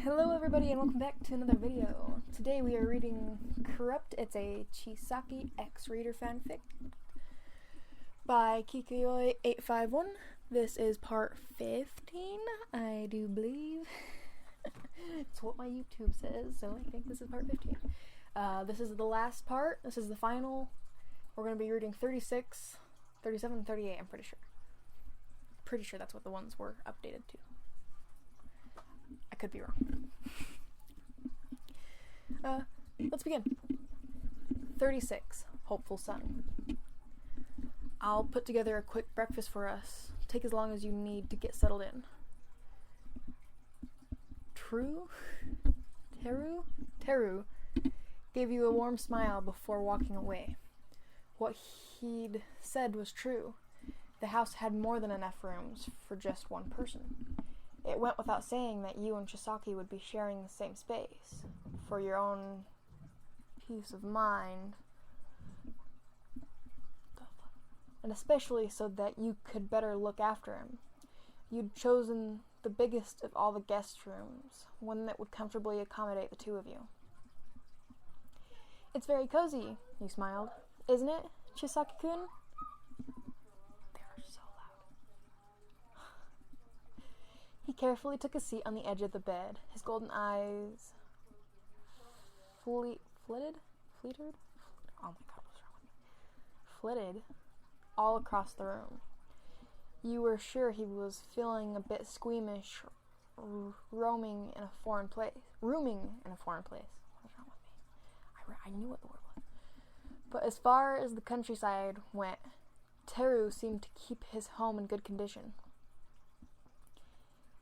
Hello everybody and welcome back to another video. Today we are reading Corrupt. It's a Chisaki X Reader fanfic by Kikyo851. This is part 15, I do believe. It's what my YouTube says, so I think this is part 15. This is the last part. This is the final. We're going to be reading 36, 37, and 38, I'm pretty sure. Pretty sure that's what the ones were updated to. I could be wrong. Let's begin. 36. Hopeful Sun. I'll put together a quick breakfast for us. Take as long as you need to get settled in. Teru gave you a warm smile before walking away. What he'd said was true. The house had more than enough rooms for just one person. It went without saying that you and Chisaki would be sharing the same space. For your own peace of mind. And especially so that you could better look after him. You'd chosen the biggest of all the guest rooms, one that would comfortably accommodate the two of you. It's very cozy, you smiled. Isn't it, Chisaki-kun? He carefully took a seat on the edge of the bed, his golden eyes flitted all across the room. You were sure he was feeling a bit squeamish, rooming in a foreign place. What's wrong with me? I knew what the word was. But as far as the countryside went, Teru seemed to keep his home in good condition.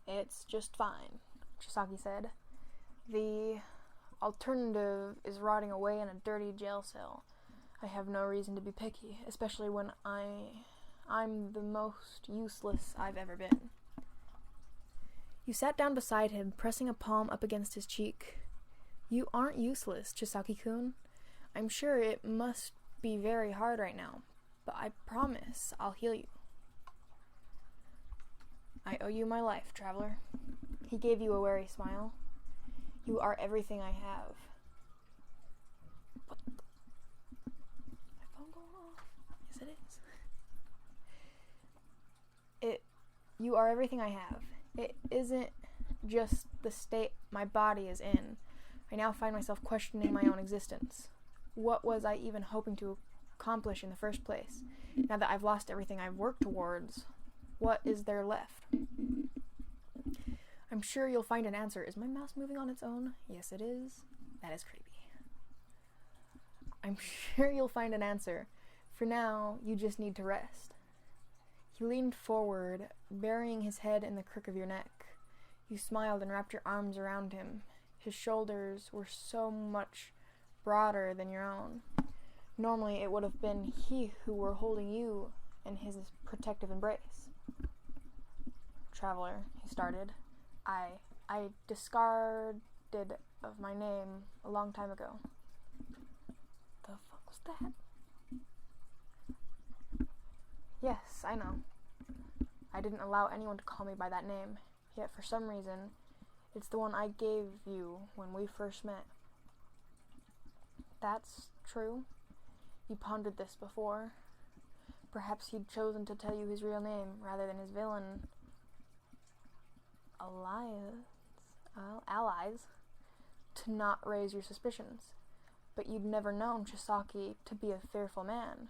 It's just fine, Chisaki said. The alternative is rotting away in a dirty jail cell. I have no reason to be picky, especially when I'm the most useless I've ever been. You sat down beside him, pressing a palm up against his cheek. You aren't useless, Chisaki-kun. I'm sure it must be very hard right now, but I promise I'll heal you. I owe you my life, traveler. He gave you a wary smile. You are everything I have. What the? My phone going off? Yes, it is. You are everything I have. It isn't just the state my body is in. I now find myself questioning my own existence. What was I even hoping to accomplish in the first place? Now that I've lost everything I've worked towards, what is there left? I'm sure you'll find an answer. Is my mouse moving on its own? Yes, it is. That is creepy. I'm sure you'll find an answer. For now, you just need to rest. He leaned forward, burying his head in the crook of your neck. You smiled and wrapped your arms around him. His shoulders were so much broader than your own. Normally, it would have been he who were holding you in his protective embrace. Traveler, he started. I discarded of my name a long time ago. The fuck was that? Yes, I know. I didn't allow anyone to call me by that name, yet for some reason, it's the one I gave you when we first met. That's true. You pondered this before. Perhaps he'd chosen to tell you his real name rather than his villain allies to not raise your suspicions. But you'd never known Chisaki to be a fearful man.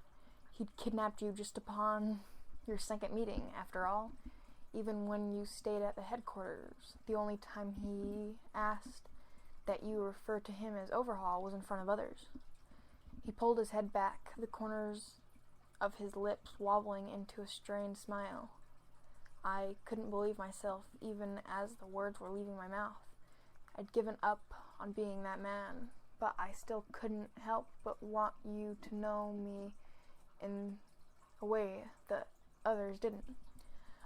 He'd kidnapped you just upon your second meeting, after all. Even when you stayed at the headquarters, the only time he asked that you refer to him as Overhaul was in front of others. He pulled his head back, the corners of his lips wobbling into a strained smile. I couldn't believe myself, even as the words were leaving my mouth. I'd given up on being that man, but I still couldn't help but want you to know me in a way that others didn't.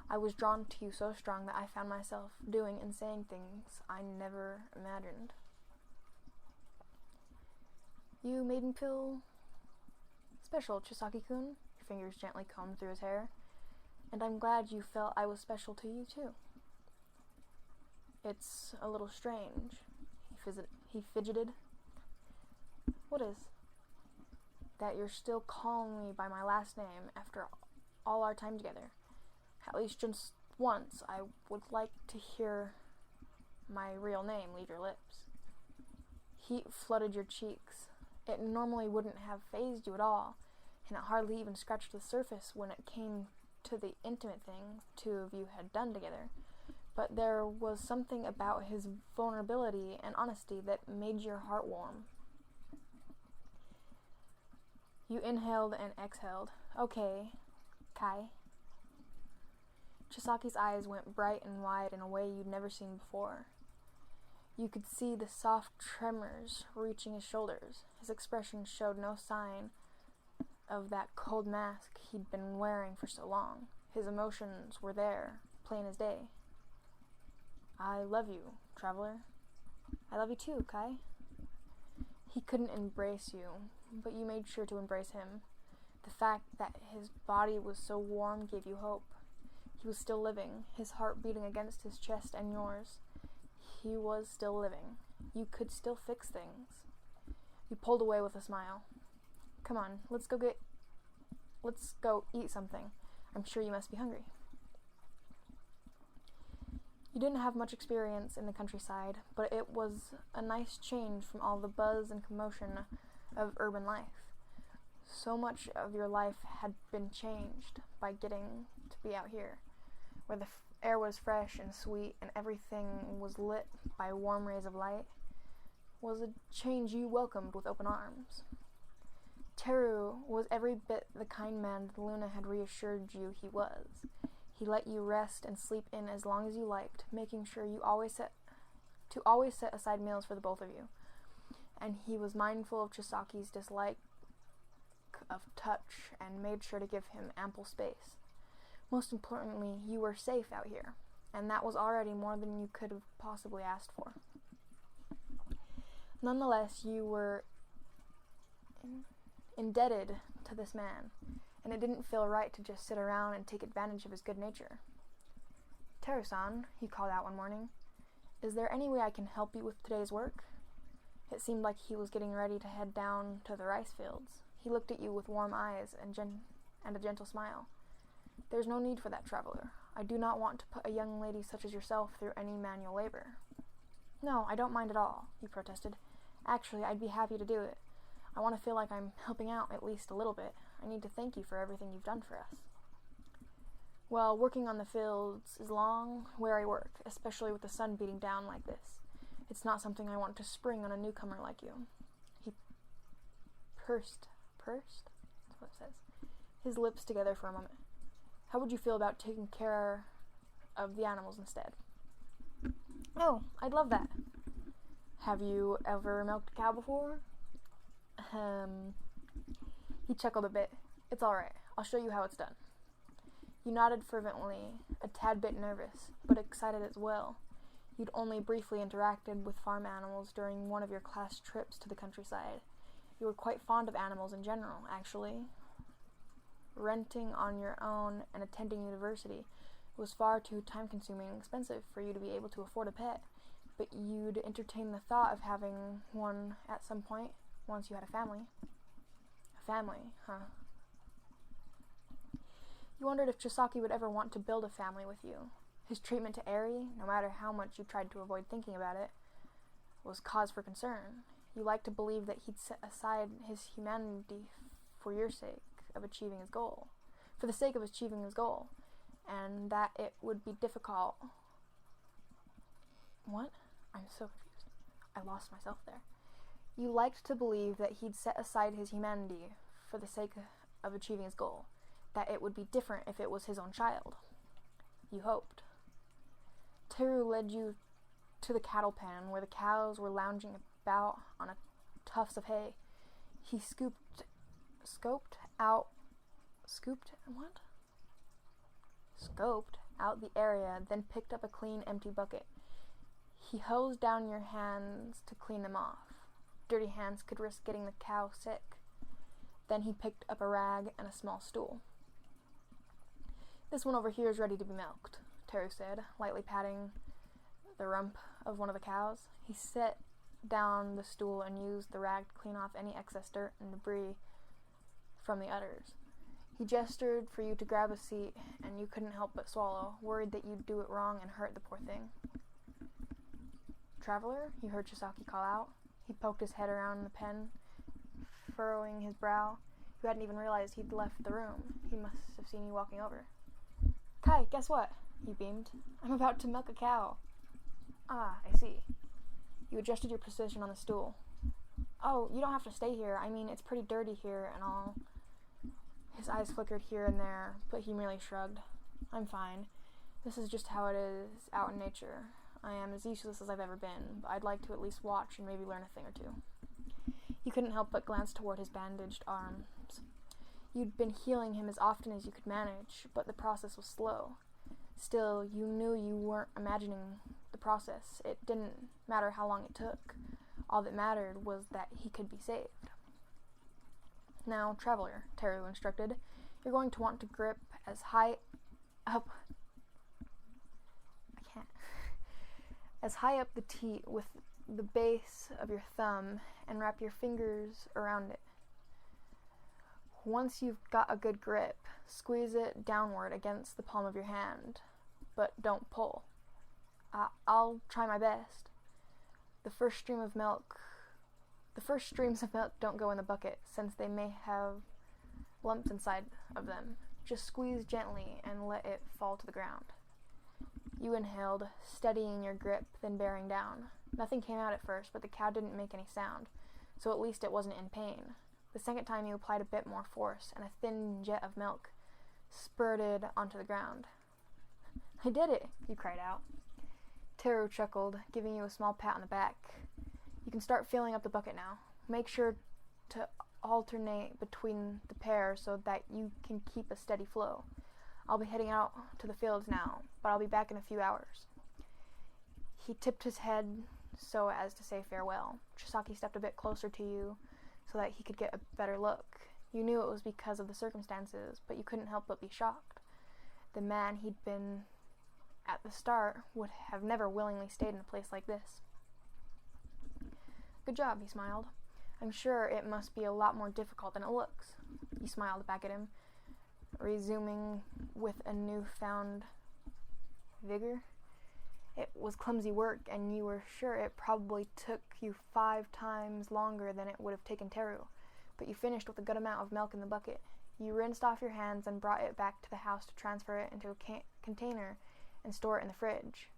I was drawn to you so strong that I found myself doing and saying things I never imagined. You made me feel special, Chisaki-kun. Your fingers gently combed through his hair. And I'm glad you felt I was special to you, too. It's a little strange. He fidgeted. What is? That you're still calling me by my last name after all our time together. At least just once, I would like to hear my real name leave your lips. Heat flooded your cheeks. It normally wouldn't have fazed you at all, and it hardly even scratched the surface when it came to the intimate things two of you had done together. But there was something about his vulnerability and honesty that made your heart warm. You inhaled and exhaled. Okay, Kai. Chisaki's eyes went bright and wide in a way you'd never seen before. You could see the soft tremors reaching his shoulders. His expression showed no sign of that cold mask he'd been wearing for so long. His emotions were there, plain as day. I love you, traveler. I love you too, Kai. He couldn't embrace you, but you made sure to embrace him. The fact that his body was so warm gave you hope. He was still living, his heart beating against his chest and yours. He was still living. You could still fix things. You pulled away with a smile. Come on, let's go eat something. I'm sure you must be hungry. You didn't have much experience in the countryside, but it was a nice change from all the buzz and commotion of urban life. So much of your life had been changed by getting to be out here, where the air was fresh and sweet and everything was lit by warm rays of light. Was a change you welcomed with open arms. Teru was every bit the kind man that Luna had reassured you he was. He let you rest and sleep in as long as you liked, making sure you always set aside meals for the both of you. And he was mindful of Chisaki's dislike of touch and made sure to give him ample space. Most importantly, you were safe out here, and that was already more than you could have possibly asked for. Nonetheless, you were indebted to this man, and it didn't feel right to just sit around and take advantage of his good nature. Teru-san, he called out one morning, is there any way I can help you with today's work? It seemed like he was getting ready to head down to the rice fields. He looked at you with warm eyes and a gentle smile. There's no need for that, traveler. I do not want to put a young lady such as yourself through any manual labor. No, I don't mind at all, you protested. Actually, I'd be happy to do it. I want to feel like I'm helping out at least a little bit. I need to thank you for everything you've done for us. Well, working on the fields is long, weary work, especially with the sun beating down like this. It's not something I want to spring on a newcomer like you. He pursed? That's what it says. His lips together for a moment. How would you feel about taking care of the animals instead? Oh, I'd love that. Have you ever milked a cow before? He chuckled a bit. It's all right. I'll show you how it's done. You nodded fervently, a tad bit nervous, but excited as well. You'd only briefly interacted with farm animals during one of your class trips to the countryside. You were quite fond of animals in general, actually. Renting on your own and attending university was far too time-consuming and expensive for you to be able to afford a pet, but you'd entertain the thought of having one at some point once you had a family. A family, huh? You wondered if Chisaki would ever want to build a family with you. His treatment to Eri, no matter how much you tried to avoid thinking about it, was cause for concern. You liked to believe that he'd set aside his humanity for your sake of achieving his goal, for the sake of achieving his goal, and that it would be difficult. What? I'm so confused. I lost myself there. You liked to believe that he'd set aside his humanity for the sake of achieving his goal, that it would be different if it was his own child. You hoped. Teru led you to the cattle pen where the cows were lounging about on a tufts of hay. He scoped out the area, then picked up a clean, empty bucket. He hosed down your hands to clean them off. Dirty hands could risk getting the cow sick. Then he picked up a rag and a small stool. This one over here is ready to be milked, Teru said, lightly patting the rump of one of the cows. He set down the stool and used the rag to clean off any excess dirt and debris from the udders. He gestured for you to grab a seat, and you couldn't help but swallow, worried that you'd do it wrong and hurt the poor thing. "Traveler?" you heard Chisaki call out. He poked his head around the pen, furrowing his brow. You hadn't even realized he'd left the room. He must have seen you walking over. "Kai, guess what?" he beamed. "I'm about to milk a cow." "Ah, I see." You adjusted your position on the stool. "Oh, you don't have to stay here. I mean, it's pretty dirty here and all." His eyes flickered here and there, but he merely shrugged. "I'm fine. This is just how it is out in nature. I am as useless as I've ever been, but I'd like to at least watch and maybe learn a thing or two." You couldn't help but glance toward his bandaged arms. You'd been healing him as often as you could manage, but the process was slow. Still, you knew you weren't imagining the process. It didn't matter how long it took. All that mattered was that he could be saved. "Now, traveler," Teru instructed, "you're going to want to grip as high up the teat with the base of your thumb and wrap your fingers around it. Once you've got a good grip, squeeze it downward against the palm of your hand, but don't pull." I'll try my best." The first streams of milk don't go in the bucket, since they may have lumps inside of them. Just squeeze gently and let it fall to the ground. You inhaled, steadying your grip, then bearing down. Nothing came out at first, but the cow didn't make any sound, so at least it wasn't in pain. The second time you applied a bit more force, and a thin jet of milk spurted onto the ground. "I did it," you cried out. Teru chuckled, giving you a small pat on the back. "You can start filling up the bucket now. Make sure to alternate between the pair so that you can keep a steady flow. I'll be heading out to the fields now, but I'll be back in a few hours." He tipped his head so as to say farewell. Chisaki stepped a bit closer to you so that he could get a better look. You knew it was because of the circumstances, but you couldn't help but be shocked. The man he'd been at the start would have never willingly stayed in a place like this. "Good job," he smiled. "I'm sure it must be a lot more difficult than it looks." You smiled back at him, resuming with a newfound vigor. "It was clumsy work, and you were sure it probably took you 5 times longer than it would have taken Teru, but you finished with a good amount of milk in the bucket. You rinsed off your hands and brought it back to the house to transfer it into a container and store it in the fridge."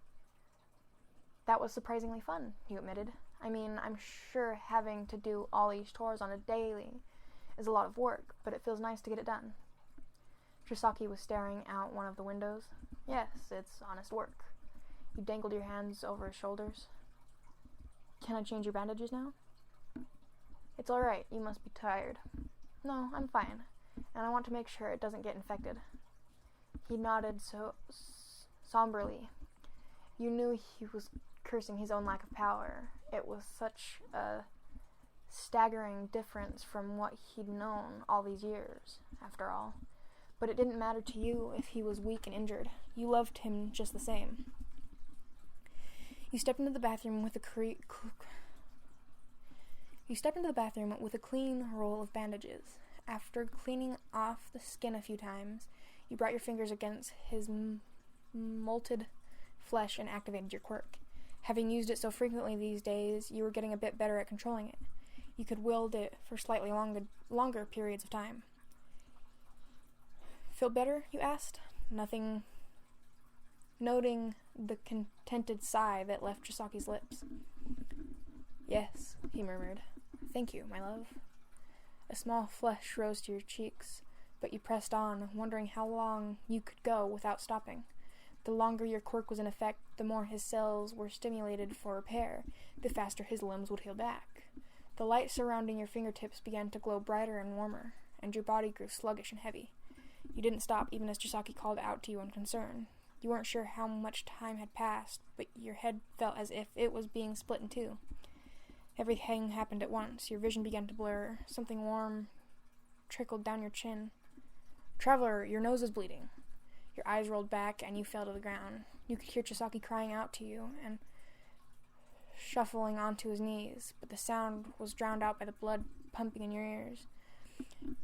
"That was surprisingly fun," you admitted. "I mean, I'm sure having to do all these chores on a daily is a lot of work, but it feels nice to get it done." Chisaki was staring out one of the windows. "Yes, it's honest work." You dangled your hands over his shoulders. "Can I change your bandages now?" "It's all right. You must be tired." "No, I'm fine, and I want to make sure it doesn't get infected." He nodded somberly. You knew he was cursing his own lack of power. It was such a staggering difference from what he'd known all these years, after all. But it didn't matter to you if he was weak and injured. You loved him just the same. You stepped into the bathroom with a clean roll of bandages. After cleaning off the skin a few times, you brought your fingers against his molted flesh and activated your quirk. Having used it so frequently these days, you were getting a bit better at controlling it. You could wield it for slightly longer periods of time. "Feel better?" you asked, noting the contented sigh that left Chisaki's lips. "Yes," he murmured. "Thank you, my love." A small flush rose to your cheeks, but you pressed on, wondering how long you could go without stopping. The longer your quirk was in effect, the more his cells were stimulated for repair, the faster his limbs would heal back. The light surrounding your fingertips began to glow brighter and warmer, and your body grew sluggish and heavy. You didn't stop even as Chisaki called out to you in concern. You weren't sure how much time had passed, but your head felt as if it was being split in two. Everything happened at once. Your vision began to blur. Something warm trickled down your chin. "Traveler, your nose is bleeding." Your eyes rolled back, and you fell to the ground. You could hear Chisaki crying out to you, and shuffling onto his knees, but the sound was drowned out by the blood pumping in your ears.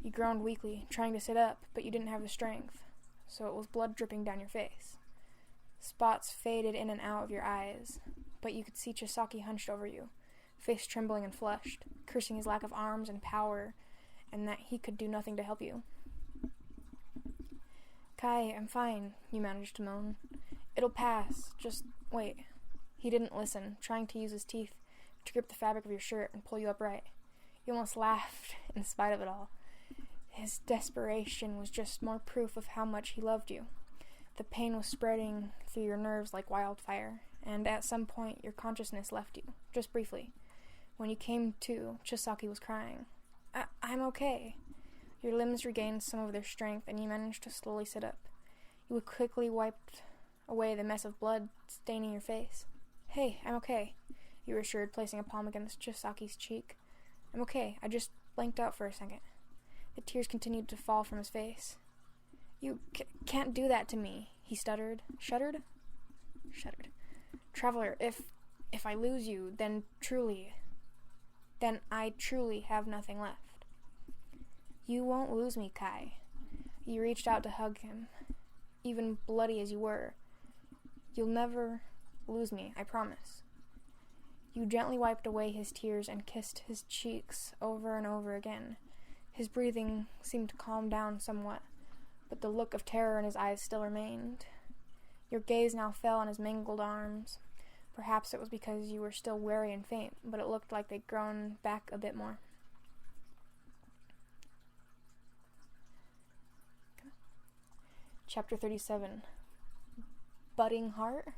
You groaned weakly, trying to sit up, but you didn't have the strength, so it was blood dripping down your face. Spots faded in and out of your eyes, but you could see Chisaki hunched over you, face trembling and flushed, cursing his lack of arms and power, and that he could do nothing to help you. "Kai, I'm fine," you managed to moan. "It'll pass. Just wait." He didn't listen, trying to use his teeth to grip the fabric of your shirt and pull you upright. You almost laughed in spite of it all. His desperation was just more proof of how much he loved you. The pain was spreading through your nerves like wildfire, and at some point your consciousness left you, just briefly. When you came to, Chisaki was crying. I'm okay." Your limbs regained some of their strength, and you managed to slowly sit up. You quickly wiped away the mess of blood staining your face. "Hey, I'm okay," you assured, placing a palm against Chisaki's cheek. "I'm okay. I just blanked out for a second." The tears continued to fall from his face. "You can't do that to me," he stuttered. Shuddered. "Traveler, if I lose you, then I truly have nothing left." "You won't lose me, Kai." You reached out to hug him, even bloody as you were. "You'll never lose me, I promise." You gently wiped away his tears and kissed his cheeks over and over again. His breathing seemed to calm down somewhat, but the look of terror in his eyes still remained. Your gaze now fell on his mangled arms. Perhaps it was because you were still weary and faint, but it looked like they'd grown back a bit more. Chapter 37. Budding Heart?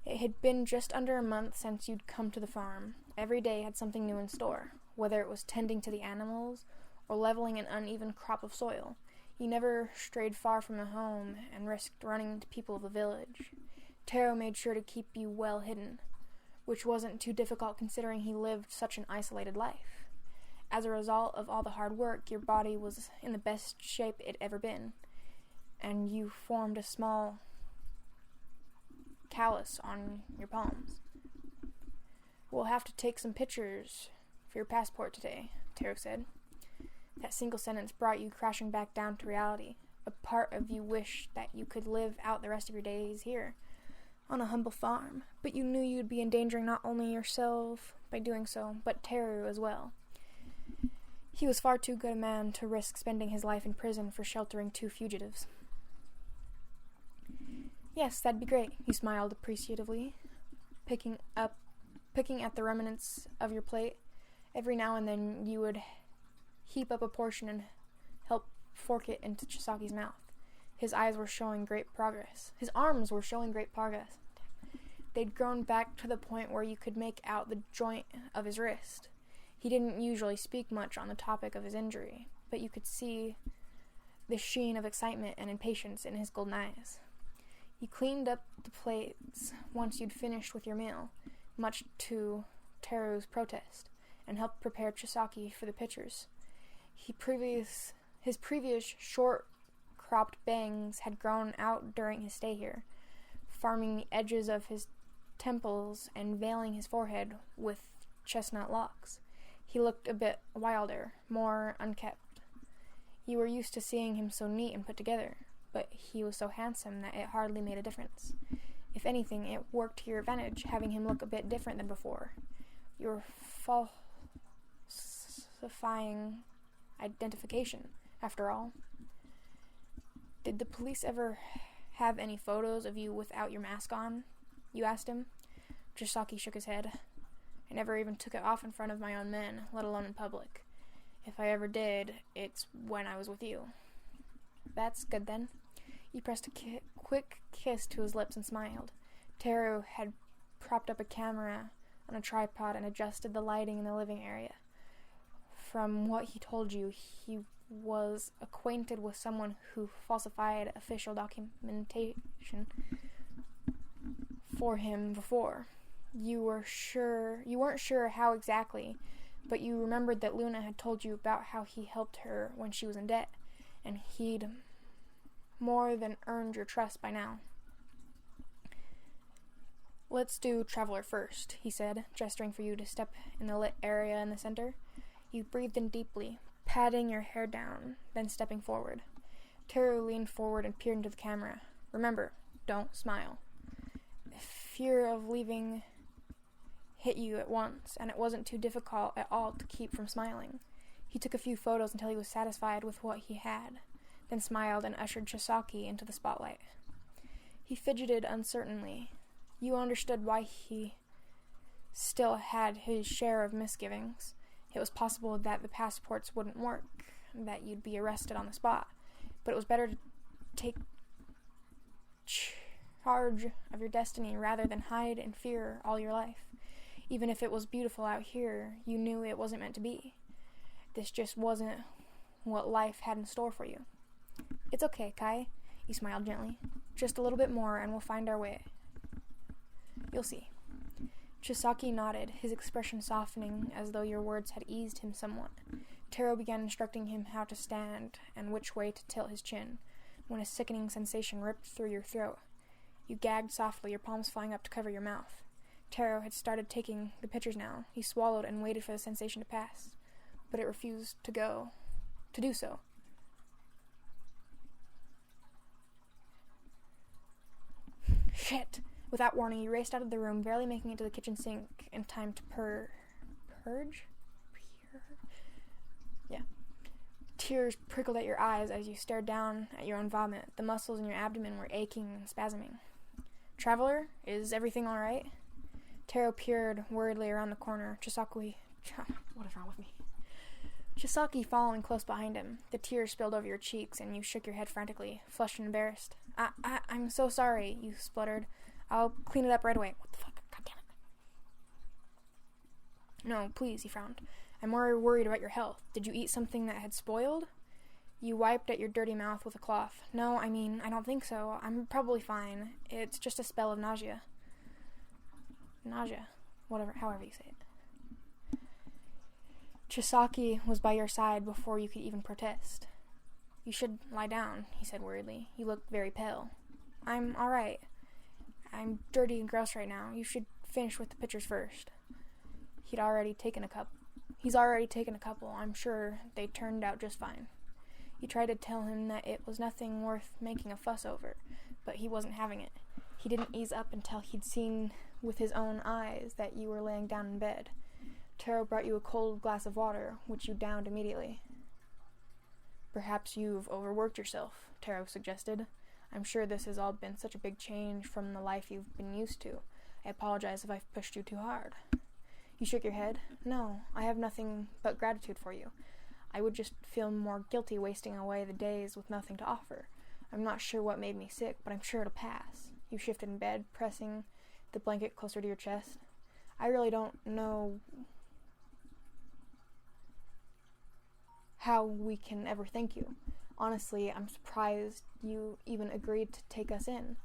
It had been just under a month since you'd come to the farm. Every day had something new in store, whether it was tending to the animals or leveling an uneven crop of soil. You never strayed far from the home and risked running into people of the village. Taro made sure to keep you well hidden, which wasn't too difficult considering he lived such an isolated life. As a result of all the hard work, your body was in the best shape it'd ever been, and you formed a small callus on your palms. "We'll have to take some pictures for your passport today," Taro said. That single sentence brought you crashing back down to reality. A part of you wished that you could live out the rest of your days here, on a humble farm, but you knew you'd be endangering not only yourself by doing so, but Teru as well. He was far too good a man to risk spending his life in prison for sheltering two fugitives. "Yes, that'd be great," you smiled appreciatively, picking at the remnants of your plate. Every now and then you would heap up a portion and help fork it into Chisaki's mouth. His eyes were showing great progress. His arms were showing great progress. They'd grown back to the point where you could make out the joint of his wrist. He didn't usually speak much on the topic of his injury, but you could see the sheen of excitement and impatience in his golden eyes. You cleaned up the plates once you'd finished with your meal, much to Teru's protest, and helped prepare Chisaki for the pictures. His previous short-cropped bangs had grown out during his stay here, farming the edges of his temples and veiling his forehead with chestnut locks. He looked a bit wilder, more unkempt. You were used to seeing him so neat and put together, but he was so handsome that it hardly made a difference. If anything, it worked to your advantage, having him look a bit different than before. Your falsifying identification, after all. "Did the police ever have any photos of you without your mask on?" you asked him. Chisaki shook his head. "I never even took it off in front of my own men, let alone in public. If I ever did, it's when I was with you." "That's good then." You pressed a quick kiss to his lips and smiled. Teru had propped up a camera on a tripod and adjusted the lighting in the living area. From what he told you, he was acquainted with someone who falsified official documentation for him before. You weren't sure how exactly, but you remembered that Luna had told you about how he helped her when she was in debt, and he'd more than earned your trust by now. Let's do Traveler first, he said, gesturing for you to step in the lit area in the center. You breathed in deeply, patting your hair down, then stepping forward. Taro leaned forward and peered into the camera. Remember, don't smile. Fear of leaving hit you at once, and it wasn't too difficult at all to keep from smiling. He took a few photos until he was satisfied with what he had, then smiled and ushered Chisaki into the spotlight. He fidgeted uncertainly. You understood why he still had his share of misgivings. It was possible that the passports wouldn't work, that you'd be arrested on the spot, but it was better to take charge of your destiny rather than hide in fear all your life. Even if it was beautiful out here, you knew it wasn't meant to be. This just wasn't what life had in store for you. It's okay, Kai, he smiled gently. Just a little bit more and we'll find our way. You'll see. Chisaki nodded, his expression softening as though your words had eased him somewhat. Taro began instructing him how to stand and which way to tilt his chin, when a sickening sensation ripped through your throat. You gagged softly, your palms flying up to cover your mouth. Taro had started taking the pictures now. He swallowed and waited for the sensation to pass, but it refused to do so. Shit! Without warning, you raced out of the room, barely making it to the kitchen sink in time to purge? Yeah. Tears prickled at your eyes as you stared down at your own vomit. The muscles in your abdomen were aching and spasming. Traveler, is everything all right? Taro peered worriedly around the corner. What is wrong with me? Chisaki following close behind him. The tears spilled over your cheeks, and you shook your head frantically, flushed and embarrassed. I'm so sorry, you spluttered. I'll clean it up right away. What the fuck? God damn it. No, please, he frowned. I'm more worried about your health. Did you eat something that had spoiled? You wiped at your dirty mouth with a cloth. No, I don't think so. I'm probably fine. It's just a spell of nausea. Nausea. However you say it. Chisaki was by your side before you could even protest. You should lie down, he said worriedly. You look very pale. I'm all right. I'm dirty and gross right now. You should finish with the pictures first. He's already taken a couple. I'm sure they turned out just fine. You tried to tell him that it was nothing worth making a fuss over, but he wasn't having it. He didn't ease up until he'd seen with his own eyes that you were laying down in bed. Taro brought you a cold glass of water, which you downed immediately. Perhaps you've overworked yourself, Taro suggested. I'm sure this has all been such a big change from the life you've been used to. I apologize if I've pushed you too hard. You shook your head. No, I have nothing but gratitude for you. I would just feel more guilty wasting away the days with nothing to offer. I'm not sure what made me sick, but I'm sure it'll pass. You shifted in bed, pressing the blanket closer to your chest. I really don't know how we can ever thank you. Honestly, I'm surprised you even agreed to take us in.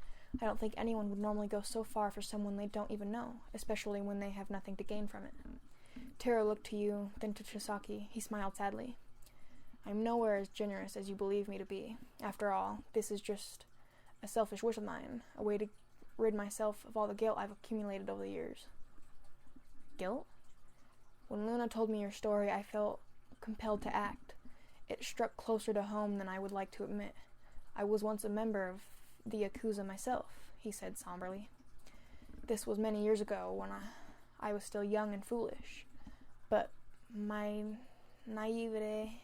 I don't think anyone would normally go so far for someone they don't even know, especially when they have nothing to gain from it. Taro looked to you, then to Chisaki. He smiled sadly. I'm nowhere as generous as you believe me to be. After all, this is just a selfish wish of mine, a way to rid myself of all the guilt I've accumulated over the years. Guilt? When Luna told me your story, I felt compelled to act. It struck closer to home than I would like to admit. I was once a member of the Yakuza myself, he said somberly. This was many years ago when I was still young and foolish. But my naivety...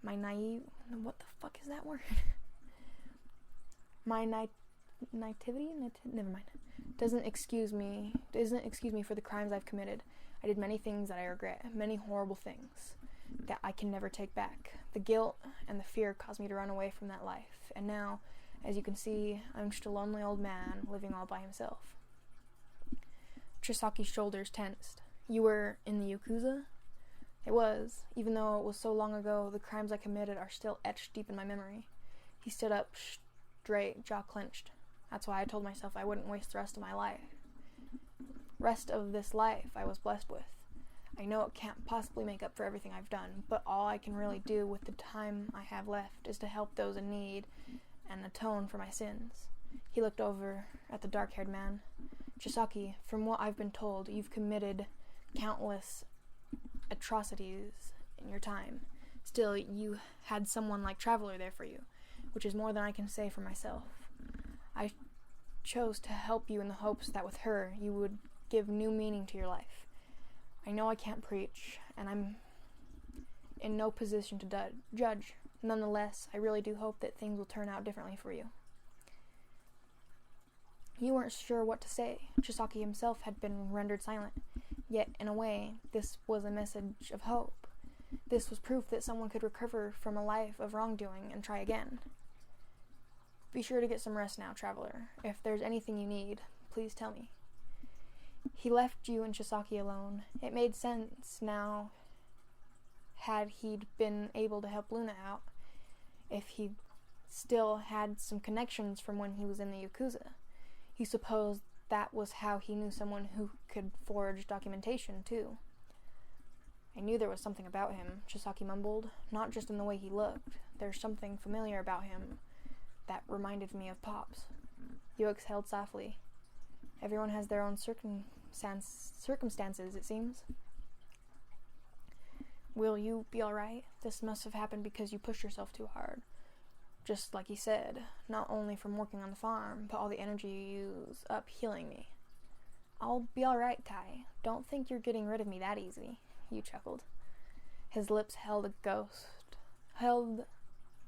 what the fuck is that word? My naivety? Never mind. Doesn't excuse me for the crimes I've committed. I did many things that I regret, many horrible things that I can never take back. The guilt and the fear caused me to run away from that life, and now, as you can see, I'm just a lonely old man living all by himself. Chisaki's shoulders tensed. You were in the Yakuza? It was. Even though it was so long ago, the crimes I committed are still etched deep in my memory. He stood up straight, jaw clenched. That's why I told myself I wouldn't waste the rest of this life I was blessed with. I know it can't possibly make up for everything I've done, but all I can really do with the time I have left is to help those in need and atone for my sins. He looked over at the dark-haired man. Chisaki, from what I've been told, you've committed countless atrocities in your time. Still, you had someone like Traveler there for you, which is more than I can say for myself. I chose to help you in the hopes that with her, you would give new meaning to your life. I know I can't preach, and I'm in no position to judge. Nonetheless, I really do hope that things will turn out differently for you. You weren't sure what to say. Chisaki himself had been rendered silent. Yet, in a way, this was a message of hope. This was proof that someone could recover from a life of wrongdoing and try again. Be sure to get some rest now, Traveler. If there's anything you need, please tell me. He left you and Chisaki alone. It made sense now had he'd been able to help Luna out, if he still had some connections from when he was in the Yakuza. He supposed that was how he knew someone who could forge documentation, too. I knew there was something about him, Chisaki mumbled, not just in the way he looked. There's something familiar about him that reminded me of Pops. You exhaled softly. Everyone has their own circumstances, it seems. Will you be alright? This must have happened because you pushed yourself too hard. Just like he said, not only from working on the farm, but all the energy you use up healing me. I'll be alright, Kai. Don't think you're getting rid of me that easy, you chuckled. His lips held the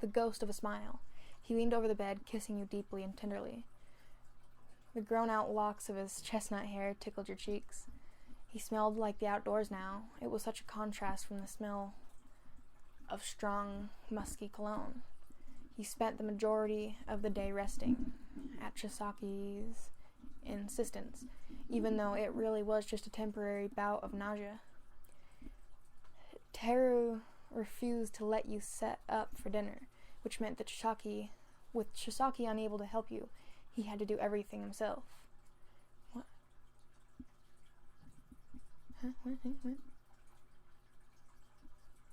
ghost of a smile. He leaned over the bed, kissing you deeply and tenderly. The grown-out locks of his chestnut hair tickled your cheeks. He smelled like the outdoors now. It was such a contrast from the smell of strong, musky cologne. He spent the majority of the day resting, at Chisaki's insistence, even though it really was just a temporary bout of nausea. Teru refused to let you set up for dinner, which meant that with Chisaki unable to help you, he had to do everything himself. What?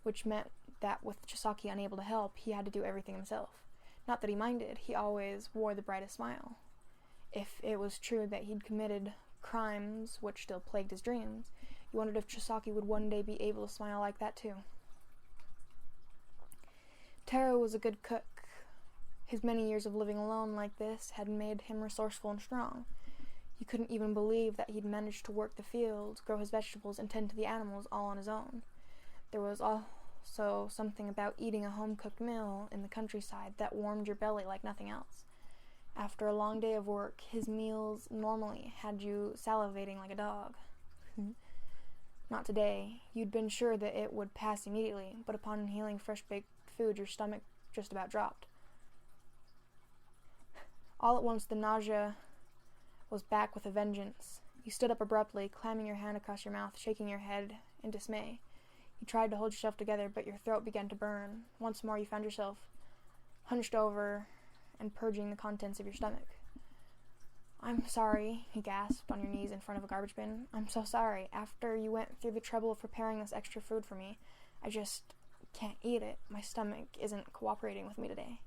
Which meant that with Chisaki unable to help, he had to do everything himself. Not that he minded, he always wore the brightest smile. If it was true that he'd committed crimes which still plagued his dreams, you wondered if Chisaki would one day be able to smile like that too. Taro was a good cook. His many years of living alone like this had made him resourceful and strong. You couldn't even believe that he'd managed to work the fields, grow his vegetables, and tend to the animals all on his own. There was also something about eating a home-cooked meal in the countryside that warmed your belly like nothing else. After a long day of work, his meals normally had you salivating like a dog. Not today. You'd been sure that it would pass immediately, but upon inhaling fresh-baked food, your stomach just about dropped. All at once, the nausea was back with a vengeance. You stood up abruptly, clamming your hand across your mouth, shaking your head in dismay. You tried to hold yourself together, but your throat began to burn. Once more, you found yourself hunched over and purging the contents of your stomach. I'm sorry, you gasped on your knees in front of a garbage bin. I'm so sorry. After you went through the trouble of preparing this extra food for me, I just can't eat it. My stomach isn't cooperating with me today.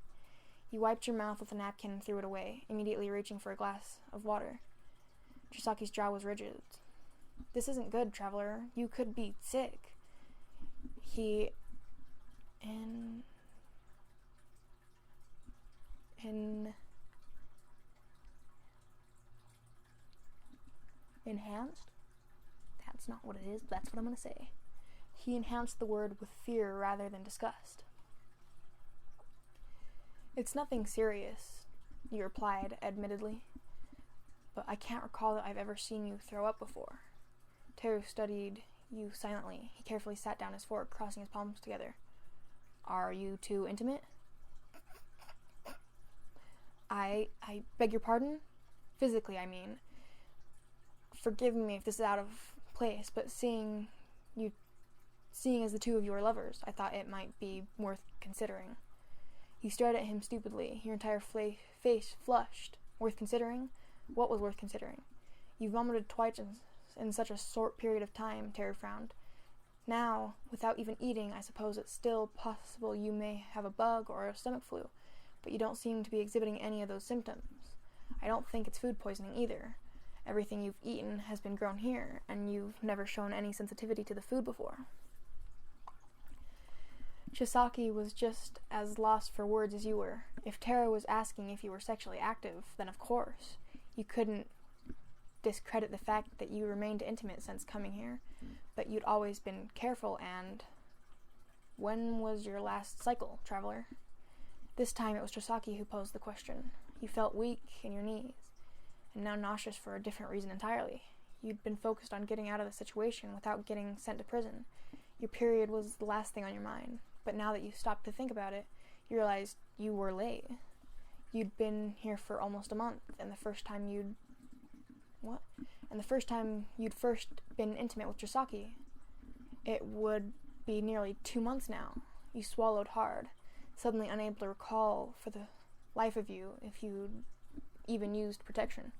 You wiped your mouth with a napkin and threw it away, immediately reaching for a glass of water. Chisaki's jaw was rigid. This isn't good, Traveler. You could be sick. He enhanced? That's not what it is, but that's what I'm going to say. He enhanced the word with fear rather than disgust. It's nothing serious, you replied, admittedly, but I can't recall that I've ever seen you throw up before. Teru studied you silently. He carefully sat down his fork, crossing his palms together. Are you too intimate? I beg your pardon? Physically, I mean. Forgive me if this is out of place, but seeing as the two of you are lovers, I thought it might be worth considering. You stared at him stupidly, your entire face flushed. Worth considering? What was worth considering? You vomited twice in such a short period of time, Teru frowned. Now, without even eating, I suppose it's still possible you may have a bug or a stomach flu, but you don't seem to be exhibiting any of those symptoms. I don't think it's food poisoning either. Everything you've eaten has been grown here, and you've never shown any sensitivity to the food before. Chisaki was just as lost for words as you were. If Tara was asking if you were sexually active, then of course. You couldn't discredit the fact that you remained intimate since coming here, but you'd always been careful. And when was your last cycle, traveler? This time it was Chisaki who posed the question. You felt weak in your knees, and now nauseous for a different reason entirely. You'd been focused on getting out of the situation without getting sent to prison. Your period was the last thing on your mind, but now that you stopped to think about it, you realized you were late. You'd been here for almost a month, and the first time you'd first been intimate with Chisaki, it would be nearly 2 months now. You swallowed hard, suddenly unable to recall for the life of you if you'd even used protection.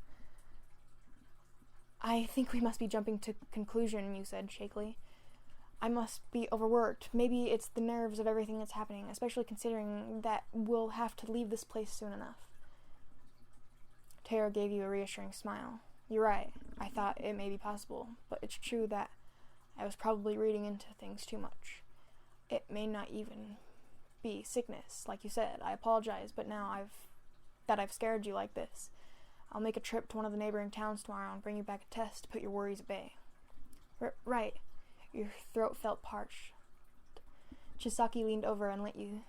I think we must be jumping to conclusion, you said shakily. I must be overworked. Maybe it's the nerves of everything that's happening, especially considering that we'll have to leave this place soon enough. Tara gave you a reassuring smile. You're right. I thought it may be possible, but it's true that I was probably reading into things too much. It may not even be sickness, like you said. I apologize, but now I've scared you like this, I'll make a trip to one of the neighboring towns tomorrow and bring you back a test to put your worries at bay. Right. Your throat felt parched. Chisaki leaned over and let you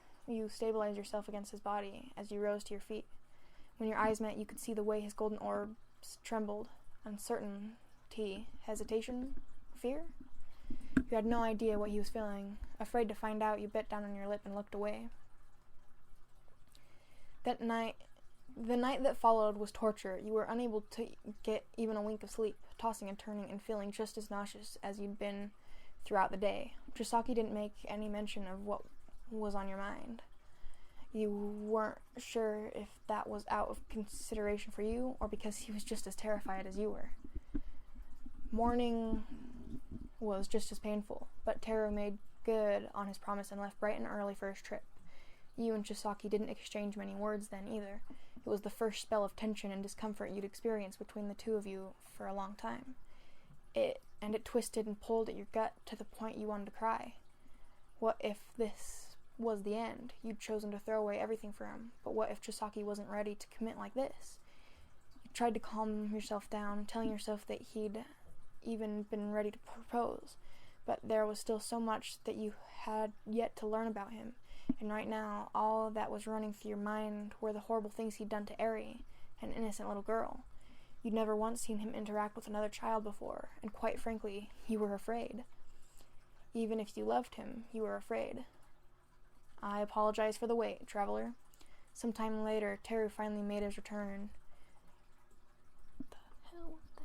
stabilize yourself against his body as you rose to your feet. When your eyes met, you could see the way his golden orbs trembled. Uncertainty, hesitation, fear? You had no idea what he was feeling. Afraid to find out, you bit down on your lip and looked away. The night that followed was torture. You were unable to get even a wink of sleep, tossing and turning and feeling just as nauseous as you'd been throughout the day. Chisaki didn't make any mention of what was on your mind. You weren't sure if that was out of consideration for you or because he was just as terrified as you were. Morning was just as painful, but Taro made good on his promise and left bright and early for his trip. You and Chisaki didn't exchange many words then either. It was the first spell of tension and discomfort you'd experienced between the two of you for a long time. It twisted and pulled at your gut to the point you wanted to cry. What if this was the end? You'd chosen to throw away everything for him, but what if Chisaki wasn't ready to commit like this? You tried to calm yourself down, telling yourself that he'd even been ready to propose, but there was still so much that you had yet to learn about him, and right now all that was running through your mind were the horrible things he'd done to Eri, an innocent little girl. You'd never once seen him interact with another child before, and quite frankly, you were afraid. Even if you loved him, you were afraid. I apologize for the wait, traveler. Sometime later, Teru finally made his return. What the hell was that?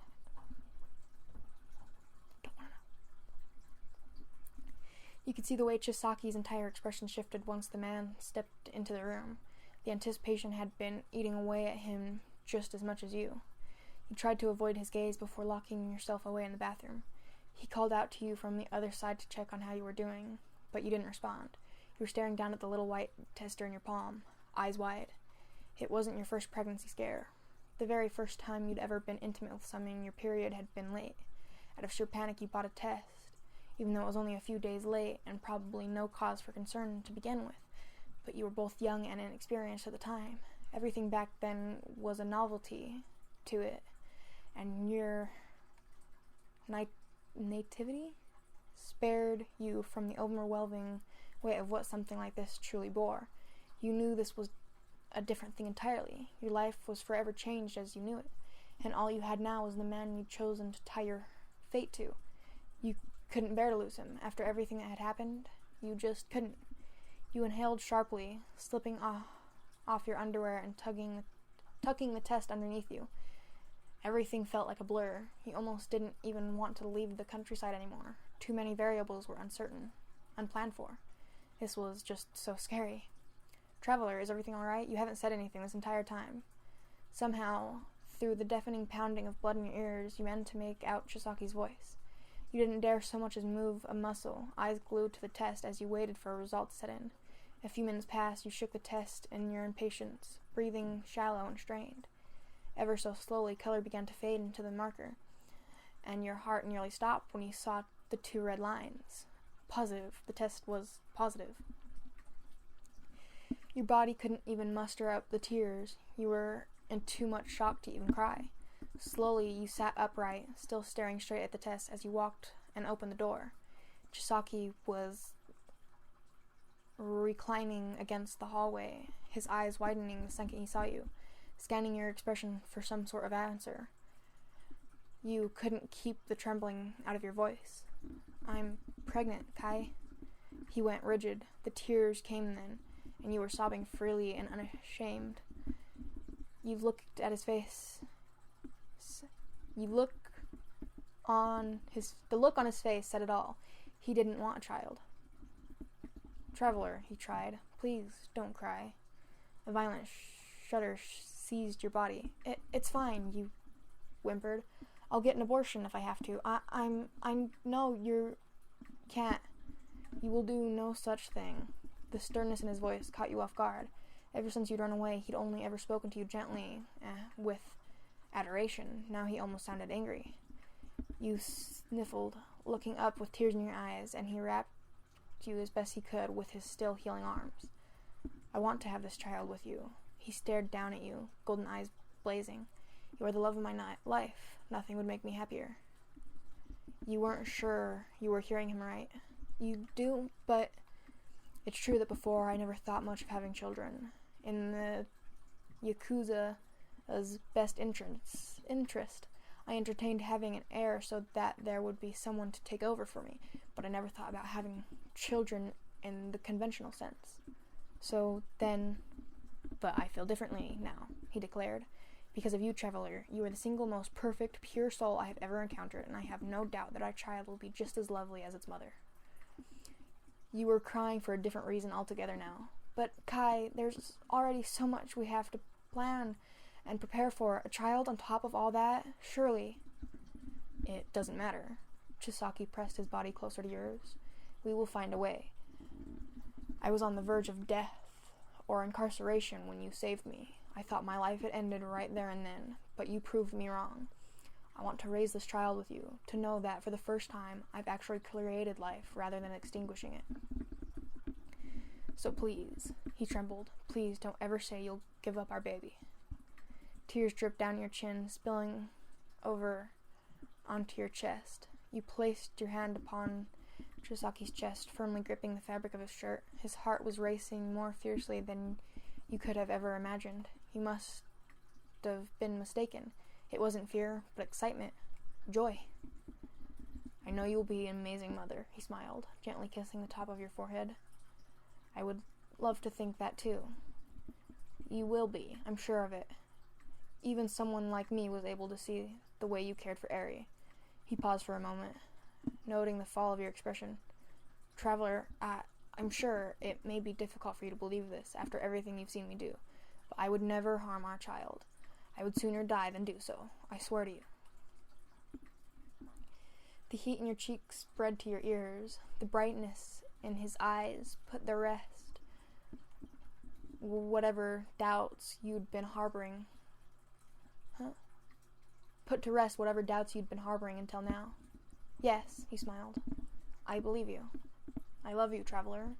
Don't wanna know. You could see the way Chisaki's entire expression shifted once the man stepped into the room. The anticipation had been eating away at him just as much as you. You tried to avoid his gaze before locking yourself away in the bathroom. He called out to you from the other side to check on how you were doing, but you didn't respond. You were staring down at the little white tester in your palm, eyes wide. It wasn't your first pregnancy scare. The very first time you'd ever been intimate with someone, your period had been late. Out of sheer panic, you bought a test, even though it was only a few days late and probably no cause for concern to begin with. But you were both young and inexperienced at the time. Everything back then was a novelty to it, and your nativity spared you from the overwhelming weight of what something like this truly bore. You knew this was a different thing entirely. Your life was forever changed as you knew it, and all you had now was the man you'd chosen to tie your fate to. You couldn't bear to lose him. After everything that had happened, you just couldn't. You inhaled sharply, slipping off your underwear and tucking the test underneath you. Everything felt like a blur. You almost didn't even want to leave the countryside anymore. Too many variables were uncertain, unplanned for. This was just so scary. Traveler, is everything all right? You haven't said anything this entire time. Somehow, through the deafening pounding of blood in your ears, you managed to make out Chisaki's voice. You didn't dare so much as move a muscle, eyes glued to the test as you waited for a result to set in. A few minutes passed, you shook the test in your impatience, breathing shallow and strained. Ever so slowly, color began to fade into the marker, and your heart nearly stopped when you saw the 2 red lines. Positive. The test was positive. Your body couldn't even muster up the tears. You were in too much shock to even cry. Slowly, you sat upright, still staring straight at the test as you walked and opened the door. Chisaki was reclining against the hallway, his eyes widening the second he saw you, scanning your expression for some sort of answer. You couldn't keep the trembling out of your voice. "I'm pregnant, Kai." He went rigid. The tears came then, and you were sobbing freely and unashamed. You looked at his face. The look on his face said it all. He didn't want a child. "Traveler," he tried, "please don't cry." A violent shudder seized your body. It's fine," you whimpered. "I'll get an abortion if I have to. No, you can't. You will do no such thing." The sternness in his voice caught you off guard. Ever since you'd run away, he'd only ever spoken to you gently, with adoration. Now he almost sounded angry. You sniffled, looking up with tears in your eyes, and he wrapped you as best he could with his still healing arms. "I want to have this child with you." He stared down at you, golden eyes blazing. "You are the love of my life. Nothing would make me happier." You weren't sure you were hearing him right. "You do, but..." "It's true that before I never thought much of having children. In the Yakuza's best interest, I entertained having an heir so that there would be someone to take over for me, but I never thought about having children in the conventional sense. But I feel differently now," he declared. "Because of you, Traveler, you are the single most perfect, pure soul I have ever encountered, and I have no doubt that our child will be just as lovely as its mother." You were crying for a different reason altogether now. "But, Kai, there's already so much we have to plan and prepare for. A child on top of all that? Surely." "It doesn't matter." Chisaki pressed his body closer to yours. "We will find a way. I was on the verge of death or incarceration when you saved me. I thought my life had ended right there and then, but you proved me wrong. I want to raise this child with you, to know that for the first time I've actually created life rather than extinguishing it. So please," he trembled, "please don't ever say you'll give up our baby." Tears dripped down your chin, spilling over onto your chest. You placed your hand upon Chisaki's chest, firmly gripping the fabric of his shirt. His heart was racing more fiercely than you could have ever imagined. You must have been mistaken. It wasn't fear, but excitement. Joy. "I know you'll be an amazing mother," he smiled, gently kissing the top of your forehead. "I would love to think that too." "You will be, I'm sure of it. Even someone like me was able to see the way you cared for Eri." He paused for a moment, noting the fall of your expression. "Traveler, I'm sure it may be difficult for you to believe this after everything you've seen me do, but I would never harm our child. I would sooner die than do so. I swear to you." The heat in your cheeks spread to your ears. The brightness in his eyes put to rest whatever doubts you'd been harboring. Until now. "Yes," he smiled. "I believe you. I love you, Traveler.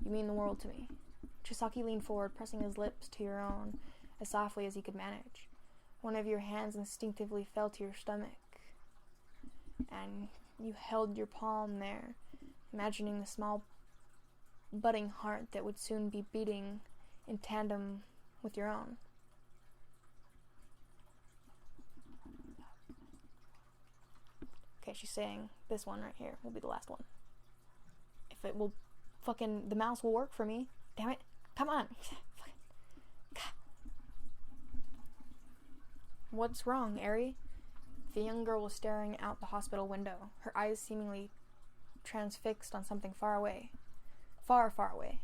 You mean the world to me." Chisaki leaned forward, pressing his lips to your own as softly as he could manage. One of your hands instinctively fell to your stomach, and you held your palm there, imagining the small budding heart that would soon be beating in tandem with your own. Okay, she's saying this one right here will be the last one. If it will the mouse will work for me. Damn it. Come on. "What's wrong, Eri?" The young girl was staring out the hospital window, her eyes seemingly transfixed on something far away. Far, far away.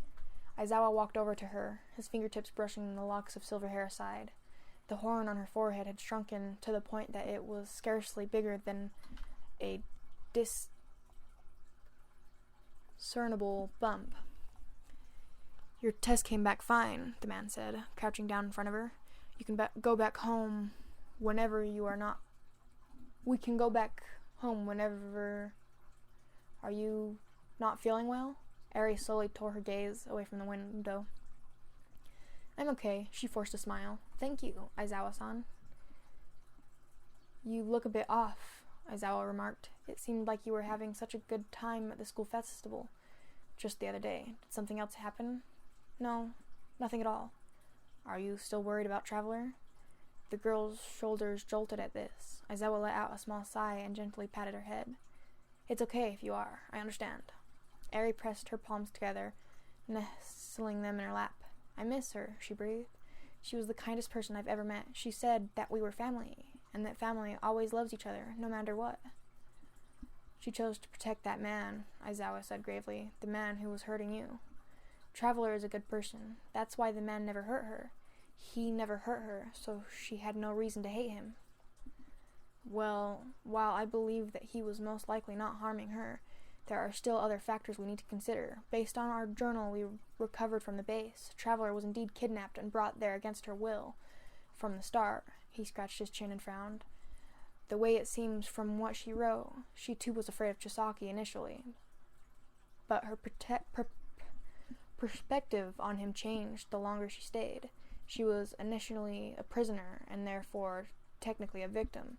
Aizawa walked over to her, his fingertips brushing the locks of silver hair aside. The horn on her forehead had shrunken to the point that it was scarcely bigger than a discernible bump. "Your test came back fine," the man said, crouching down in front of her. "You can go back home whenever you are not. We can go back home whenever. Are you not feeling well? Eri slowly tore her gaze away from the window. I'm okay, she forced a smile. Thank you, Aizawa-san. You look a bit off, Aizawa remarked. It seemed like you were having such a good time at the school festival just the other day. Did something else happen? No, nothing at all. Are you still worried about Traveler? The girl's shoulders jolted at this. Aizawa let out a small sigh and gently patted her head. It's okay if you are. I understand. Eri pressed her palms together, nestling them in her lap. I miss her, she breathed. She was the kindest person I've ever met. She said that we were family, and that family always loves each other, no matter what. She chose to protect that man, Aizawa said gravely, the man who was hurting you. Traveler is a good person. That's why the man never hurt her. He never hurt her, so she had no reason to hate him. Well, while I believe that he was most likely not harming her, there are still other factors we need to consider. Based on our journal we recovered from the base, Traveler was indeed kidnapped and brought there against her will. From the start, he scratched his chin and frowned. The way it seems from what she wrote, she too was afraid of Chisaki initially. But her perspective on him changed the longer she stayed. She was initially a prisoner, and therefore technically a victim.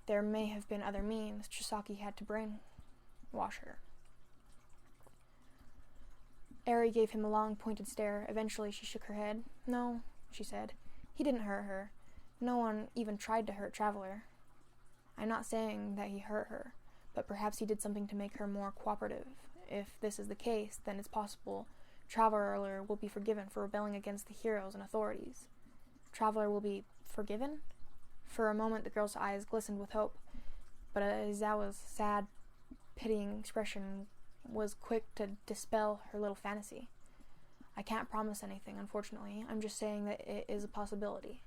There may have been other means Chisaki had to brainwash her. Eri gave him a long, pointed stare. Eventually she shook her head. No, she said. He didn't hurt her. No one even tried to hurt Traveler. I'm not saying that he hurt her, but perhaps he did something to make her more cooperative. If this is the case, then it's possible Traveler will be forgiven for rebelling against the heroes and authorities. Traveler will be forgiven? For a moment the girl's eyes glistened with hope, but Aizawa's sad, pitying expression was quick to dispel her little fantasy. I can't promise anything, unfortunately. I'm just saying that it is a possibility.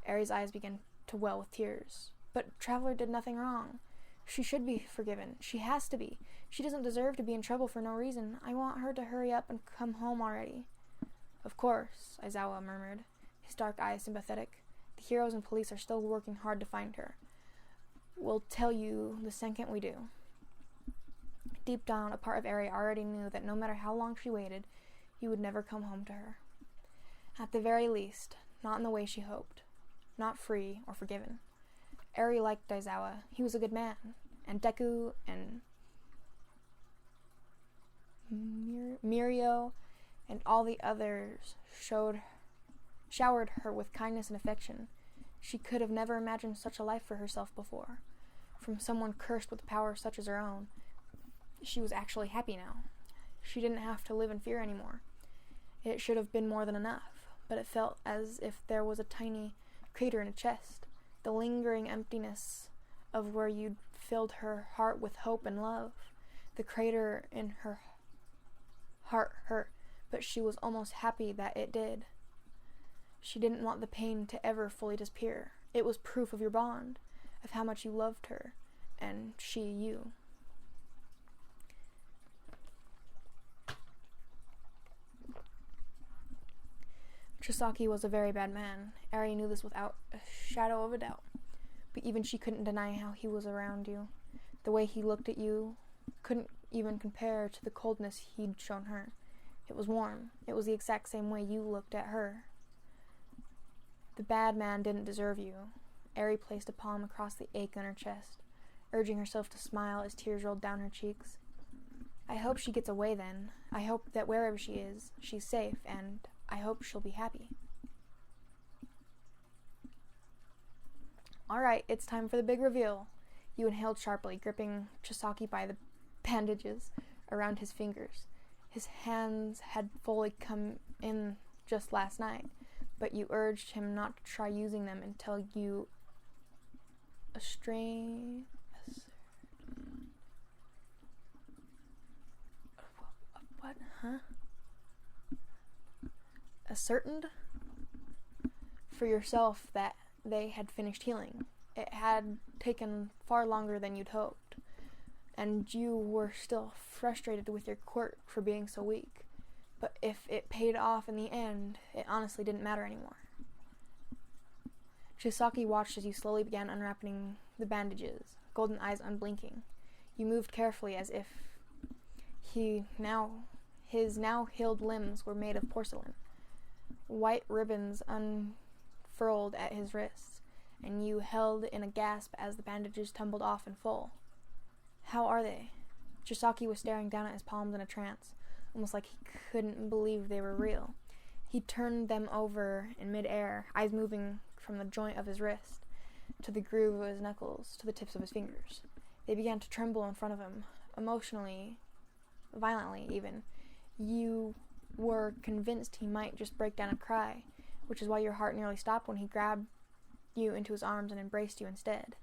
Eri's eyes began to well with tears. But Traveler did nothing wrong. She should be forgiven. She has to be. She doesn't deserve to be in trouble for no reason. I want her to hurry up and come home already. Of course, Aizawa murmured, his dark eyes sympathetic. The heroes and police are still working hard to find her. We'll tell you the second we do. Deep down, a part of Eri already knew that no matter how long she waited, he would never come home to her. At the very least, not in the way she hoped. Not free or forgiven. Eri liked Aizawa. He was a good man. And Deku and Mirio and all the others showered her with kindness and affection. She could have never imagined such a life for herself before. From someone cursed with power such as her own, she was actually happy now. She didn't have to live in fear anymore. It should have been more than enough, but it felt as if there was a tiny crater in a chest, the lingering emptiness of where you'd filled her heart with hope and love. The crater in her heart hurt, but she was almost happy that it did. She didn't want the pain to ever fully disappear. It was proof of your bond, of how much you loved her, and she you. Chisaki was a very bad man. Eri knew this without a shadow of a doubt. But even she couldn't deny how he was around you. The way he looked at you couldn't even compare to the coldness he'd shown her. It was warm. It was the exact same way you looked at her. The bad man didn't deserve you. Eri placed a palm across the ache on her chest, urging herself to smile as tears rolled down her cheeks. I hope she gets away then. I hope that wherever she is, she's safe, and I hope she'll be happy. Alright, it's time for the big reveal. You inhaled sharply, gripping Chisaki by the bandages around his fingers. His hands had fully come in just last night, but you urged him not to try using them until you ascertained for yourself that they had finished healing. It had taken far longer than you'd hoped, and you were still frustrated with your quirk for being so weak. But if it paid off in the end, it honestly didn't matter anymore. Chisaki watched as you slowly began unwrapping the bandages, golden eyes unblinking. You moved carefully as if his now healed limbs were made of porcelain. White ribbons unfurled at his wrists, and you held in a gasp as the bandages tumbled off in full. How are they? Chisaki was staring down at his palms in a trance, almost like he couldn't believe they were real. He turned them over in mid-air, eyes moving from the joint of his wrist to the groove of his knuckles to the tips of his fingers. They began to tremble in front of him, emotionally, violently even. You were convinced he might just break down and cry, which is why your heart nearly stopped when he grabbed you into his arms and embraced you instead.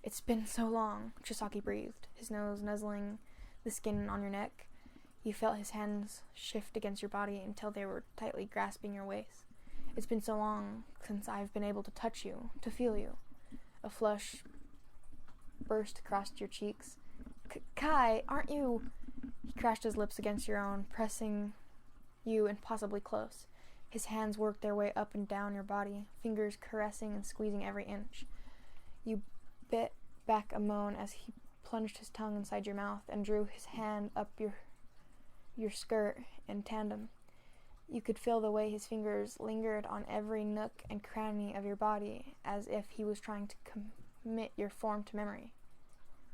It's been so long, Chisaki breathed, his nose nuzzling the skin on your neck. You felt his hands shift against your body until they were tightly grasping your waist. It's been so long since I've been able to touch you, to feel you. A flush burst across your cheeks. Kai, aren't you... He crashed his lips against your own, pressing you impossibly close. His hands worked their way up and down your body, fingers caressing and squeezing every inch. You bit back a moan as he plunged his tongue inside your mouth and drew his hand up your skirt in tandem. You could feel the way his fingers lingered on every nook and cranny of your body, as if he was trying to commit your form to memory.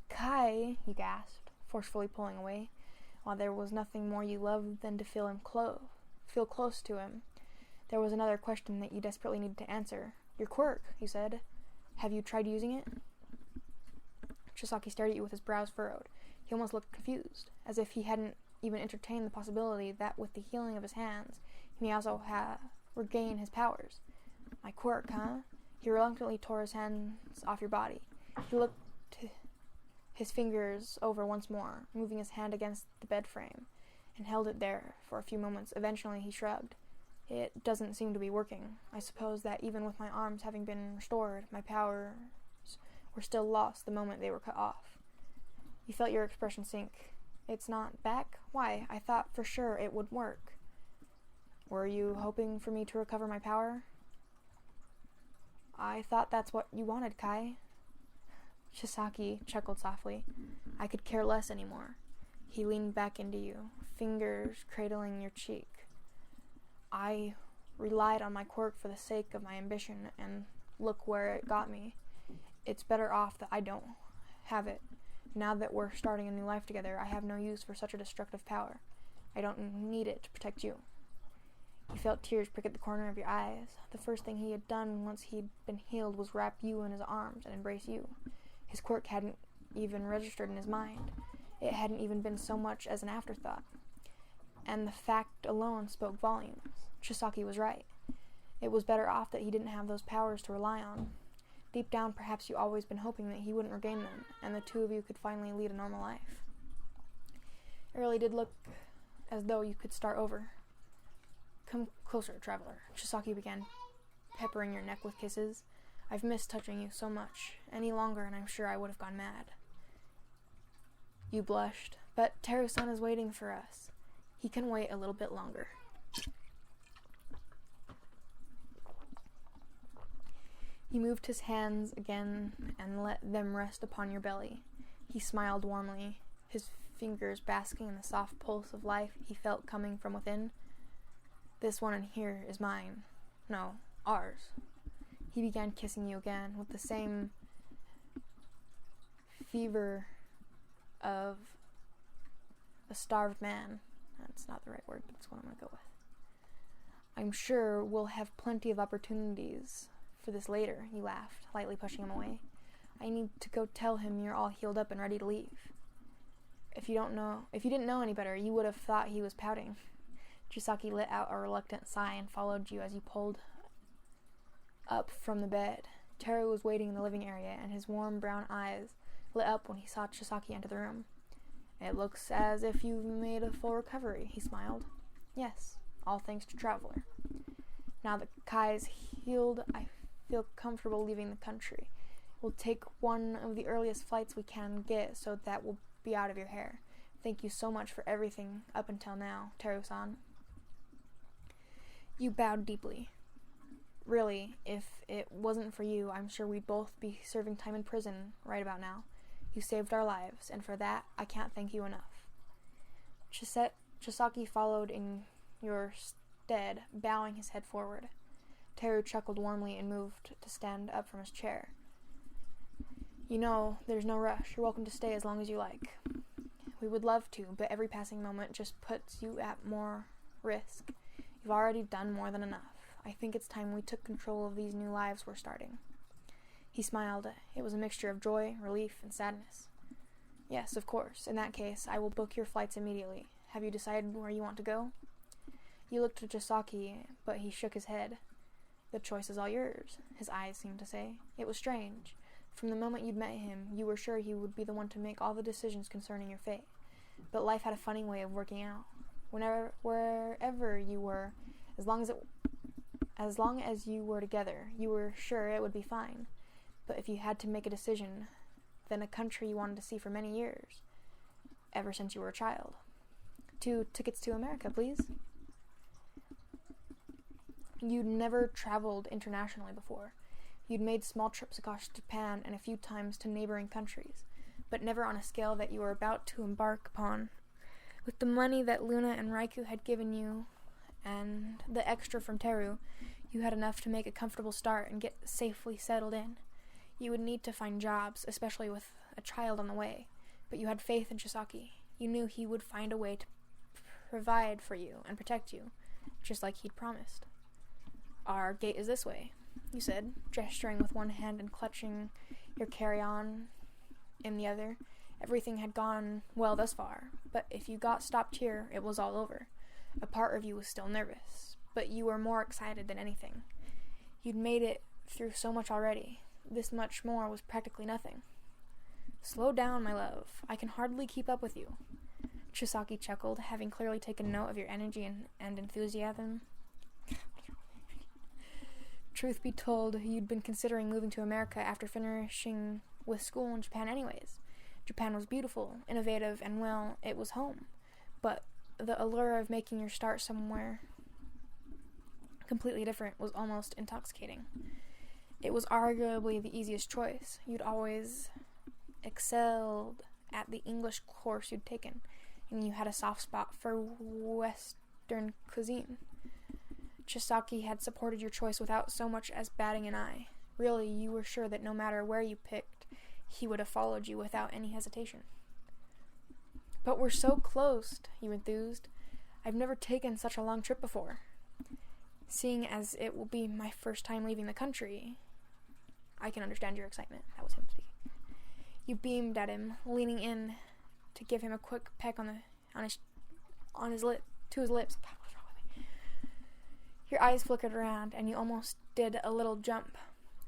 Kai, you gasped, forcefully pulling away, while there was nothing more you loved than to feel close to him. There was another question that you desperately needed to answer. Your quirk, you said. Have you tried using it? Chisaki stared at you with his brows furrowed. He almost looked confused, as if he hadn't even entertained the possibility that with the healing of his hands, he may also regain his powers. My quirk, huh? He reluctantly tore his hands off your body. He looked his fingers over once more, moving his hand against the bed frame, and held it there for a few moments. Eventually he shrugged. It doesn't seem to be working. I suppose that even with my arms having been restored, my powers were still lost the moment they were cut off. You felt your expression sink. It's not back? Why? I thought for sure it would work. Were you hoping for me to recover my power? I thought that's what you wanted, Kai. Chisaki chuckled softly. I could care less anymore. He leaned back into you, fingers cradling your cheek. I relied on my quirk for the sake of my ambition, and look where it got me. It's better off that I don't have it. Now that we're starting a new life together, I have no use for such a destructive power. I don't need it to protect you. He felt tears prick at the corner of your eyes. The first thing he had done once he'd been healed was wrap you in his arms and embrace you. His quirk hadn't even registered in his mind. It hadn't even been so much as an afterthought. And the fact alone spoke volumes. Chisaki was right. It was better off that he didn't have those powers to rely on. Deep down, perhaps you always been hoping that he wouldn't regain them, and the two of you could finally lead a normal life. It really did look as though you could start over. Come closer, traveler. Chisaki began peppering your neck with kisses. I've missed touching you so much. Any longer, and I'm sure I would have gone mad. You blushed, but Teru-san is waiting for us. He can wait a little bit longer. He moved his hands again and let them rest upon your belly. He smiled warmly, his fingers basking in the soft pulse of life he felt coming from within. This one in here is mine. No, ours. He began kissing you again with the same fever of a starved man. That's not the right word, but it's what I'm going to go with. I'm sure we'll have plenty of opportunities for this later, he laughed, lightly pushing him away. I need to go tell him you're all healed up and ready to leave. If you didn't know any better, you would have thought he was pouting. Chisaki let out a reluctant sigh and followed you as you pulled up from the bed. Teru was waiting in the living area, and his warm brown eyes lit up when he saw Chisaki enter the room. It looks as if you've made a full recovery, he smiled. Yes, all thanks to Traveler. Now that Kai's healed, I feel comfortable leaving the country. We'll take one of the earliest flights we can get so that we'll be out of your hair. Thank you so much for everything up until now, Teru-san. You bowed deeply. Really, if it wasn't for you, I'm sure we'd both be serving time in prison right about now. You saved our lives, and for that, I can't thank you enough. Chisaki followed in your stead, bowing his head forward. Teru chuckled warmly and moved to stand up from his chair. You know, there's no rush. You're welcome to stay as long as you like. We would love to, but every passing moment just puts you at more risk. You've already done more than enough. I think it's time we took control of these new lives we're starting. He smiled. It was a mixture of joy, relief, and sadness. Yes, of course. In that case, I will book your flights immediately. Have you decided where you want to go? You looked at Chisaki, but he shook his head. The choice is all yours, his eyes seemed to say. It was strange. From the moment you'd met him, you were sure he would be the one to make all the decisions concerning your fate. But life had a funny way of working out. Wherever you were, as long as you were together, you were sure it would be fine. But if you had to make a decision, then a country you wanted to see for many years, ever since you were a child. 2 tickets to America, please. You'd never traveled internationally before. You'd made small trips across Japan and a few times to neighboring countries, but never on a scale that you were about to embark upon. With the money that Luna and Raikou had given you, and the extra from Teru, you had enough to make a comfortable start and get safely settled in. You would need to find jobs, especially with a child on the way, but you had faith in Chisaki. You knew he would find a way to provide for you and protect you, just like he'd promised. Our gate is this way, you said, gesturing with one hand and clutching your carry-on in the other. Everything had gone well thus far, but if you got stopped here, it was all over. A part of you was still nervous, but you were more excited than anything. You'd made it through so much already. This much more was practically nothing. Slow down, my love. I can hardly keep up with you. Chisaki chuckled, having clearly taken note of your energy and enthusiasm. Truth be told, you'd been considering moving to America after finishing with school in Japan anyways. Japan was beautiful, innovative, and well, it was home. But the allure of making your start somewhere completely different was almost intoxicating. It was arguably the easiest choice. You'd always excelled at the English course you'd taken, and you had a soft spot for Western cuisine. Chisaki had supported your choice without so much as batting an eye. Really, you were sure that no matter where you picked, he would have followed you without any hesitation. But we're so close, you enthused. I've never taken such a long trip before. Seeing as it will be my first time leaving the country, I can understand your excitement. That was him speaking. You beamed at him, leaning in to give him a quick peck on his lips. Your eyes flickered around, and you almost did a little jump.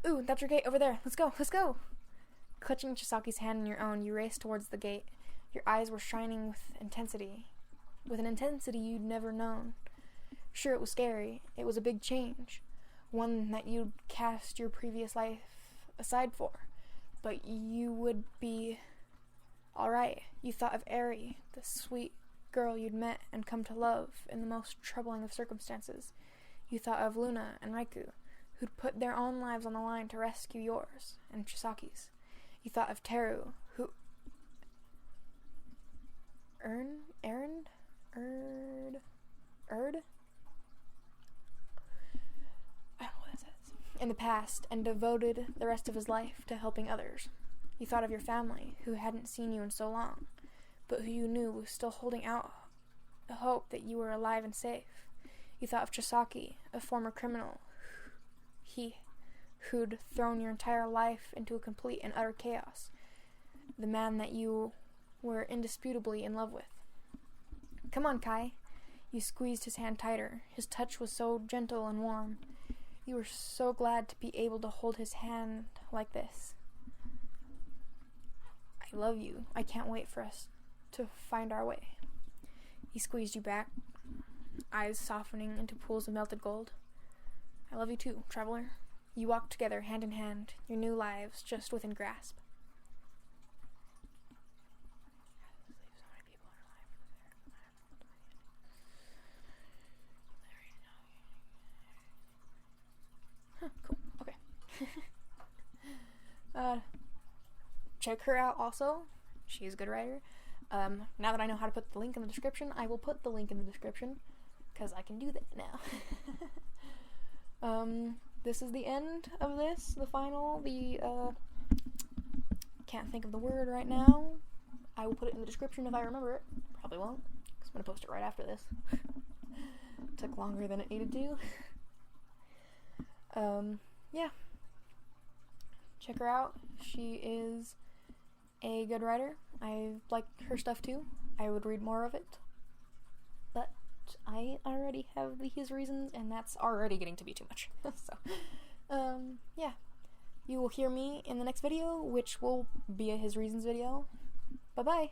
Ooh, that's your gate over there. Let's go. Clutching Chisaki's hand in your own, you raced towards the gate. Your eyes were shining with an intensity you'd never known. Sure, it was scary. It was a big change, one that you'd cast your previous life aside for. But you would be alright. You thought of Eri, the sweet girl you'd met and come to love in the most troubling of circumstances. You thought of Luna and Raikou, who'd put their own lives on the line to rescue yours and Chisaki's. You thought of Teru, who... Erd? I don't know what that says. In the past, and devoted the rest of his life to helping others. You thought of your family, who hadn't seen you in so long, but who you knew was still holding out the hope that you were alive and safe. You thought of Chisaki, a former criminal, who'd thrown your entire life into a complete and utter chaos. The man that you were indisputably in love with. Come on, Kai. You squeezed his hand tighter. His touch was so gentle and warm. You were so glad to be able to hold his hand like this. I love you. I can't wait for us to find our way. He squeezed you back, eyes softening into pools of melted gold. I love you too, traveler. You walked together, hand in hand, your new lives just within grasp. check her out also. She is a good writer. Now that I know how to put the link in the description, I will put the link in the description, because I can do that now. This is the end of this, the final, can't think of the word right now. I will put it in the description if I remember it. Probably won't, because I'm going to post it right after this. Took longer than it needed to. Yeah. Check her out. She is a good writer. I like her stuff too. I would read more of it. But I already have his reasons, and that's already getting to be too much. So, yeah. You will hear me in the next video, which will be a his reasons video. Bye-bye.